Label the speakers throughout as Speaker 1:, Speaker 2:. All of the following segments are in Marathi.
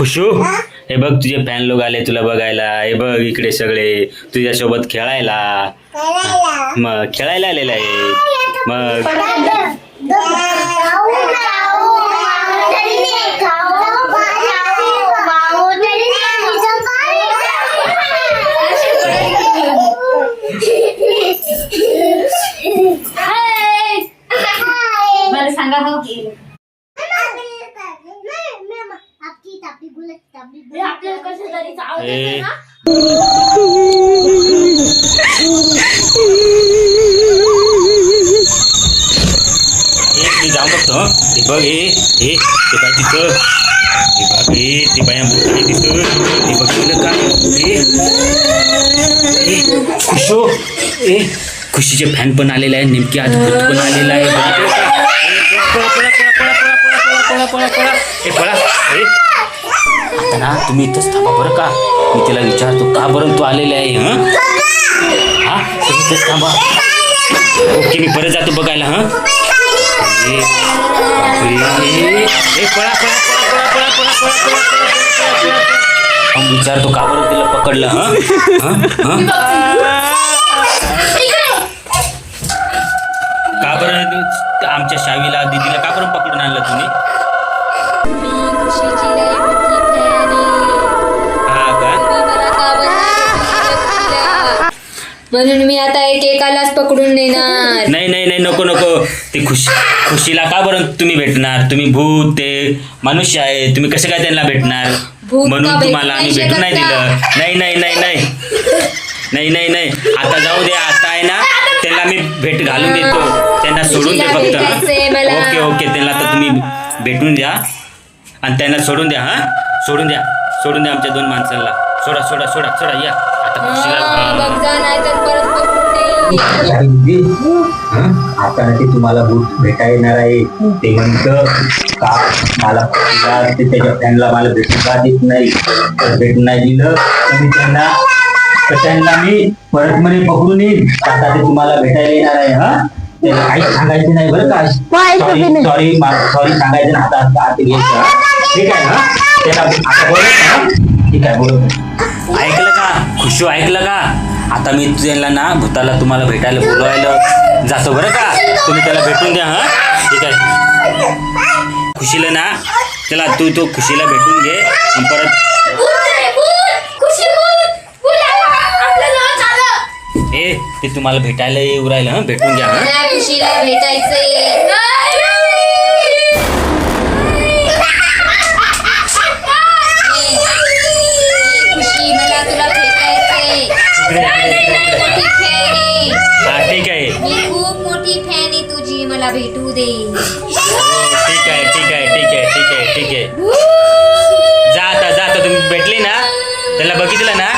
Speaker 1: खुशू, हे बघ तुझे फॅन लोक आले तुला बघायला. हे बघ इकडे सगळे तुझ्यासोबत खेळायला. मग खेळायला आलेला आहे. मग
Speaker 2: मला सांगा हो आपल्याला कसं तरी
Speaker 1: ए, मी जाऊ बघतो. हे बघ हे ते काय तिथं. हे बघ ते बाया काय तिथं. हे बघितलं का? खुशू, खुशीचे फॅन पण आलेले आहे. नेमके आज भूत पण आलेला आहे. बघितलं का? पळा. आता ना तुम्ही इथंच थांबा बरं का. मी तिला विचारतो का बरं तू आलेले आहे. हा तुम्ही इथंच थांबा. ओके मी परत जातो बघायला. विचारतो का बरं तिला पकडलं. का बरं आमच्या शावीला दीदीला का बरं पकडून आणलं तुम्ही.
Speaker 2: म्हणून मी आता एकालाच पकडून नेणार.
Speaker 1: नाही नको. ते खुशीला का बरं तुम्ही भेटणार. तुम्ही भूत ते मनुष्य आहे. तुम्ही कसं काय त्यांना भेटणार. म्हणून तुम्हाला आम्ही भेटून नाही दिलं. नाही आता जाऊ दे. आता आहे ना त्यांना मी भेट घालून देतो. त्यांना सोडून दे फक्त. ओके त्यांना आता तुम्ही भेटून द्या आणि त्यांना सोडून द्या. सोडून द्या आमच्या 2 माणसांना. सोडा या आता खुशीला.
Speaker 3: आता ते तुम्हाला भूत भेटा येणार आहे. ते म्हणतं का मला ते त्याच्या फॅनला मला भेटू का देत नाही. तर भेट नाही दिलं तर त्यांना मी परत मध्ये पकडून येईन. आता ते तुम्हाला भेटायला येणार आहे. त्याला काहीच सांगायचं नाही बरं का. सॉरी सांगायचं ना. आता घ्यायचं. ठीक आहे. त्याला आता बोलत. ठीक आहे बोलत.
Speaker 1: ऐकलं का खुशू, ऐकलं का. आता मी त्यांना ना भूताला तुम्हाला भेटायला बोलवायला जातो बरं का. तुम्ही त्याला भेटून द्या. ठीक आहे. खुशीला ना त्याला तू खुशीला भेटून घे आणि परत ते तुम्हाला भेटायला येऊ राहिलं. भेटून घ्या.
Speaker 2: खुशीला भेटायचंय. खुशी मला तुला भेटायचंय.
Speaker 1: ठीक आहे.
Speaker 2: मी खूप मोठी फॅन आहे तुझी. मला भेटू दे.
Speaker 1: ठीक आहे. जा आता तुम्ही भेटले ना त्याला बघितलं ना.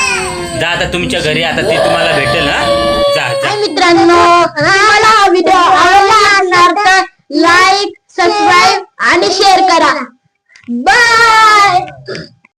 Speaker 1: जा आता तुमच्या घरी. आता ते तुम्हाला भेटेल ना. जा
Speaker 4: मित्रांनो